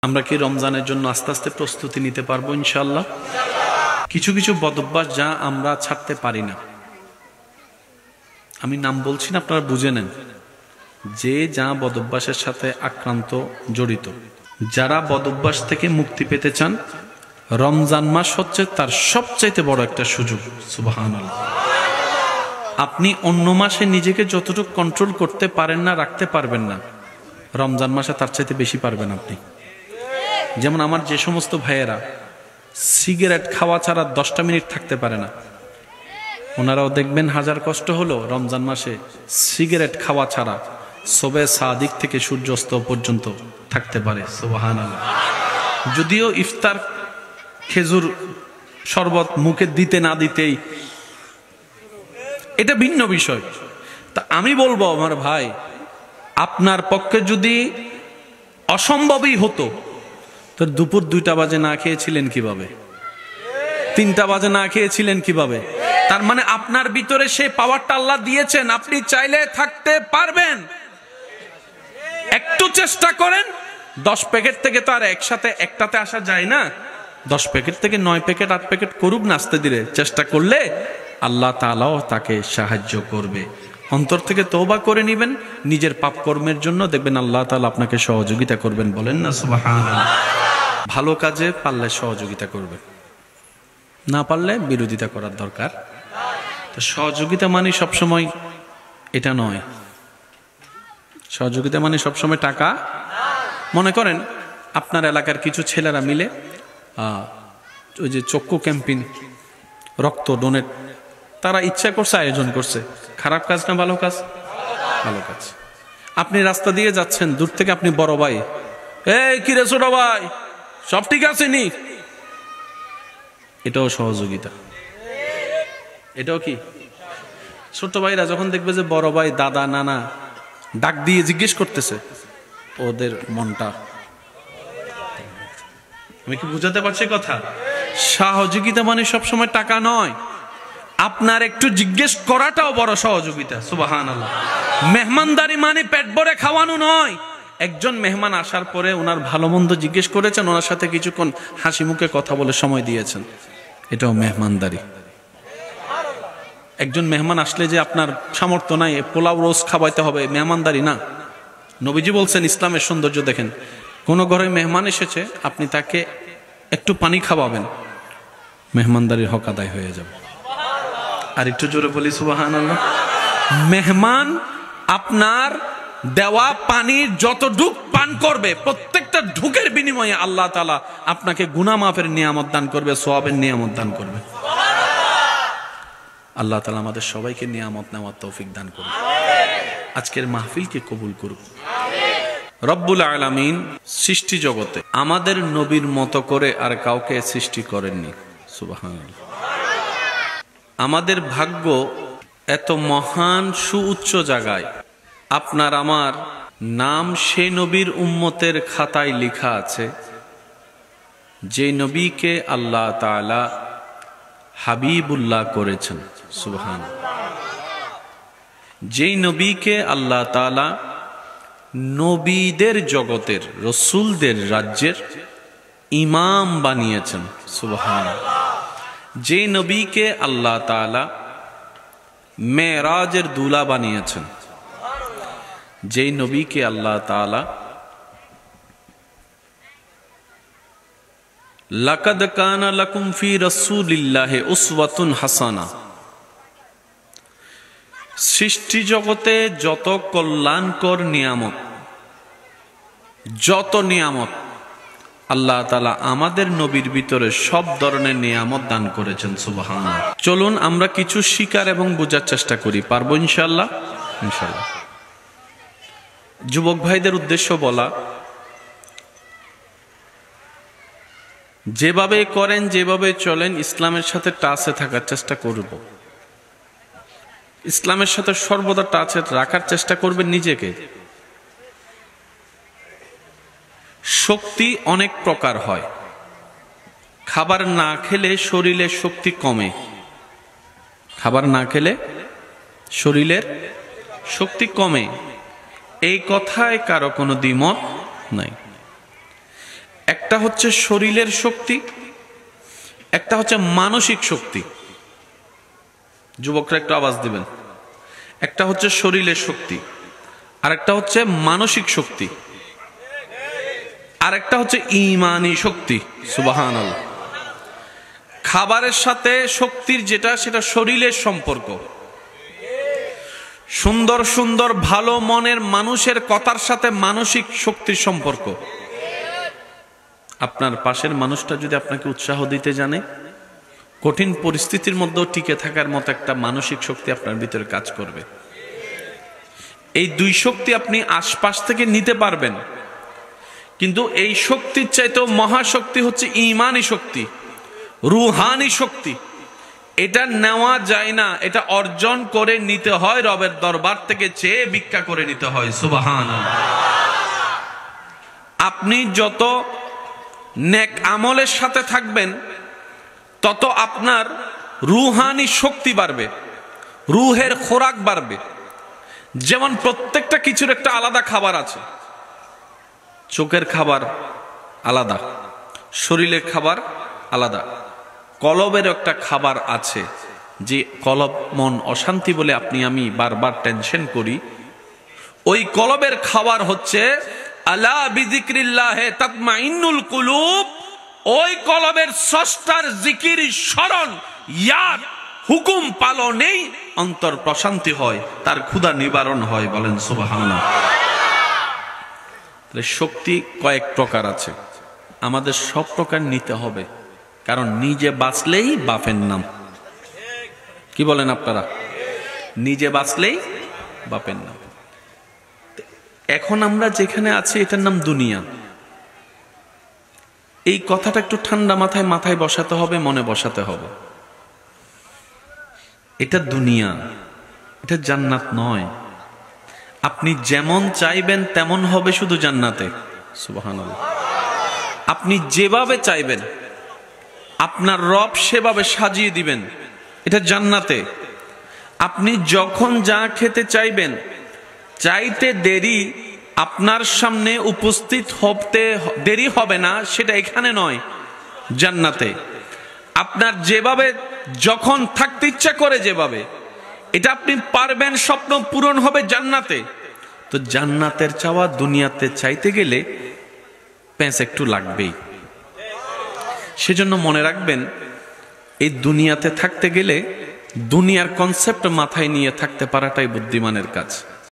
আমরা কি রমজানের জন্য আস্তে আস্তে প্রস্তুতি নিতে পারবো ইনশাআল্লাহ? কিছু কিছু বদঅভ্যাস যা আমরা ছাড়তে পারি না, আমি নাম বলছি না, আপনারা বুঝে নেন যে যা বদঅভ্যাসের সাথে আক্রান্ত জড়িত। যারা বদঅভ্যাস থেকে মুক্তি পেতে চান, রমজান মাস হচ্ছে তার সবচাইতে বড় একটা সুযোগ। সুবহানাল্লাহ। আপনি অন্য মাসে নিজেকে যতটুকু কন্ট্রোল করতে পারেন না, রাখতে পারবেন না, রমজান মাসে তার চাইতে বেশি পারবেন আপনি। যেমন আমার যে সমস্ত ভাইয়েরা সিগারেট খাওয়া ছাড়া 10টা মিনিট থাকতে পারে না, ওনারাও দেখবেন হাজার কষ্ট হলো রমজান মাসে সিগারেট খাওয়া ছাড়া সবে সাদিক থেকে সূর্যাস্ত পর্যন্ত থাকতে পারে। সুবহানাল্লাহ। যদিও ইফতার খেজুর শরবত মুখে দিতে না দিতেই এটা ভিন্ন বিষয়। তা আমি বলবো আমার ভাই, আপনার পক্ষে যদি অসম্ভবই হতো, তো দুপুর 2টা বাজে না খেয়েছিলেন কিভাবে? 3টা বাজে না খেয়েছিলেন কিভাবে? তার মানে আপনার ভিতরে সেই পাওয়ারটা আল্লাহ দিয়েছেন, আপনি চাইলে থাকতে পারবেন। একটু চেষ্টা করেন। 10 প্যাকেট থেকে তো আর একসাথে একটাতে আসা যায় না। 10 প্যাকেট থেকে 9 প্যাকেট 8 প্যাকেট করুক না, আস্তে ধীরে চেষ্টা করলে আল্লাহ তাআলাও তাকে সাহায্য করবে। অন্তর থেকে তওবা করে নেবেন নিজের পাপ কর্মের জন্য, দেখবেন আল্লাহ তাআলা আপনাকে সহযোগিতা করবেন। বলেন না সুবহানাল্লাহ। ভালো কাজে পারলে সহযোগিতা করবেন, না পারলে বিরোধিতা করার দরকার। তো সহযোগিতা মানে সবসময় এটা নয়। সহযোগিতা মানে সবসময় টাকা। মনে করেন আপনার এলাকার কিছু ছেলেরা মিলে ওই যে চক্ষু ক্যাম্পেইন, রক্ত ডোনেট, তারা ইচ্ছা করছে, আয়োজন করছে। খারাপ কাজ না ভালো কাজ? ভালো কাজ। আপনি রাস্তা দিয়ে যাচ্ছেন, দূর থেকে আপনি বড় ভাই, এই কি রে ছোট ভাই, সব ঠিক আছে নি? এটাও সহযোগিতা। এটাও কি? ছোট ভাইরা যখন দেখবে যে বড় ভাই দাদা নানা ডাক দিয়ে জিজ্ঞেস করতেছে, ওদের মনটা, আমি কি বুঝাতে পারছি কথা? সহযোগিতা মানে সবসময় টাকা নয়, আপনার একটু জিজ্ঞেস করাটাও বড় সহযোগিতা। সুবহানাল্লাহ। মেহমানদারি মানে পেট ভরে খাওয়ানো নয়। একজন মেহমান আসার পরে ওনার ভালো মন্দ জিজ্ঞেস করেছেন, ওনার সাথে কিছুক্ষণ হাসি মুখে কথা বলে সময় দিয়েছেন, এটাও মেহমানদারি। একজন মেহমান আসলে যে আপনার সামর্থ্য নাই পোলাও রোজ খাওয়াইতে হবে, মেহমানদারি না। নবীজি বলছেন, ইসলামের সৌন্দর্য দেখেন, কোন ঘরে মেহমান এসেছে আপনি তাকে একটু পানি খাওয়াবেন, মেহমানদারির হক আদায় হয়ে যাবে। আর একটু জোরে বলি সুবহানাল্লাহ। মেহমান আপনার দেওয়া পানির যত ঢুক পান করবে, প্রত্যেকটা ঢুকের বিনিময়ে আল্লাহ তাআলা আপনাকে গুনাহ মাফের নিয়ামত দান করবে, সওয়াবের নিয়ামত দান করবে। আল্লাহ তাআলা আমাদের সবাইকে নিয়ামত নেওয়ার তৌফিক দান করুন। আজকের মাহফিলকে কবুল করুন। রব্বুল আলামিন সৃষ্টি জগতে আমাদের নবীর মতো করে আর কাউকে সৃষ্টি করেননি। সুবহানাল্লাহ। আমাদের ভাগ্য এত মহান সুউচ্চ জায়গায়, আপনার আমার নাম সেই নবীর উম্মতের খাতায় লেখা আছে, যে নবীকে আল্লাহ তাআলা হাবিবুল্লাহ করেছেন। সুবহানাল্লাহ। যেই নবীকে আল্লাহ তাআলা নবীদের জগতের, রসুলদের রাজ্যের ইমাম বানিয়েছেন। সুবহানাল্লাহ। যে নবীকে আল্লাহ তাআলা মেরাজের দুলা বানিয়েছেন, যেই নবীকে আল্লাহ তাআলা লাকাদ কানা লাকুম ফি রাসূলিল্লাহি উসওয়াতুন হাসানা, সৃষ্টি জগতে যত কল্যাণকর নিয়ামত, যত নিয়ামত আল্লাহ তাআলা আমাদের নবীর ভিতরে সব ধরনের নিয়ামত দান করেছেন। সুবহানাল্লাহ। চলুন আমরা কিছু শিকার এবং বোঝার চেষ্টা করি। পারবো ইনশাআল্লাহ? ইনশাআল্লাহ। যুবক ভাইদের উদ্দেশ্য বলা, যেভাবে করেন, যেভাবে চলেন, ইসলামের সাথে টাচে থাকার চেষ্টা করব। ইসলামের সাথে সর্বদা টাচে রাখার চেষ্টা করবেন নিজেকে। শক্তি অনেক প্রকার হয়। খাবার না খেলে শরীরে শক্তি কমে। খাবার না খেলে শরীরের শক্তি কমে, এই কথায় কারো কোনো দ্বিমত নাই। একটা হচ্ছে শরীরের শক্তি, একটা হচ্ছে মানসিক শক্তি। যুবকরা একটু আওয়াজ দিবেন। একটা হচ্ছে শরীরের শক্তি, আর একটা হচ্ছে মানসিক শক্তি, আর একটা হচ্ছে ঈমানি শক্তি। সুবহানাল্লাহ। খাবারের সাথে শক্তির যেটা, সেটা শরীরের সম্পর্ক। সুন্দর সুন্দর ভালো মনের মানুষের কথার সাথে মানসিক শক্তির সম্পর্ক। আপনার পাশের মানুষটা যদি আপনাকে উৎসাহ দিতে জানে, কঠিন পরিস্থিতির মধ্যেও টিকে থাকার মতো একটা মানসিক শক্তি আপনার ভিতরে কাজ করবে। এই দুই শক্তি আপনি আশপাশ থেকে নিতে পারবেন, কিন্তু এই শক্তির চাইতেও মহাশক্তি হচ্ছে ঈমানি শক্তি, রুহানি শক্তি। এটা নেওয়া যায় না, এটা অর্জন করে নিতে হয়, রবের দরবার থেকে চেয়ে ভিক্ষা করে নিতে হয়। সুবহানাল্লাহ। আপনি যত নেক আমলের সাথে থাকবেন, তত আপনার রুহানি শক্তি বাড়বে, রুহের খোরাক বাড়বে। যেমন প্রত্যেকটা কিছুর একটা আলাদা খাবার আছে। চোখের খাবার আলাদা, শরীরের খাবার আলাদা, কলবের একটা খাবার আছে। যে কলব, মন অশান্তি বলে আপনি আমি বারবার টেনশন করি, ওই কলবের খাবার হচ্ছে আলা বিযিকরিল্লাহি তাতমাইন্নুল কুলুব। ওই কলবের স্রষ্টার জিকির, স্মরণ, ইয়াদ, হুকুম পালনেই অন্তর প্রশান্তি হয়, তার ক্ষুধা নিবারণ হয়। বলেন সুবহানাল্লাহ। শক্তি কয়েক প্রকার আছে, আমাদের সব প্রকার নিতে হবে, কারণ নিজে বাঁচলেই বাপের নাম। কি বলেন আপনারা? নিজে বাঁচলেই বাপের নাম। এখন আমরা যেখানে আছি এটার নাম দুনিয়া। এই কথাটা একটু ঠান্ডা মাথায় বসাতে হবে, মনে বসাতে হবে। এটা দুনিয়া, এটা জান্নাত নয়। আপনি যেমন চাইবেন তেমন হবে শুধু জান্নাতে। সুবহানাল্লাহ। আপনি যেভাবে চাইবেন আপনার রব সেভাবে সাজিয়ে দিবেন, এটা জান্নাতে। আপনি যখন যা খেতে চাইবেন, চাইতে দেরি আপনার সামনে উপস্থিত হতে দেরি হবে না, সেটা এখানে নয়, জান্নাতে। আপনার যেভাবে যখন থাকতে ইচ্ছা করে, যেভাবে এটা আপনি পারবেন, স্বপ্ন পূরণ হবে জান্নাতে। তো জান্নাতের চাওয়া দুনিয়াতে চাইতে গেলে প্যাঁচ একটু লাগবেই। সেজন্য মনে রাখবেন, এই দুনিয়াতে থাকতে গেলে দুনিয়ার কনসেপ্ট মাথায় নিয়ে থাকতে পারাটাই বুদ্ধিমানের কাজ।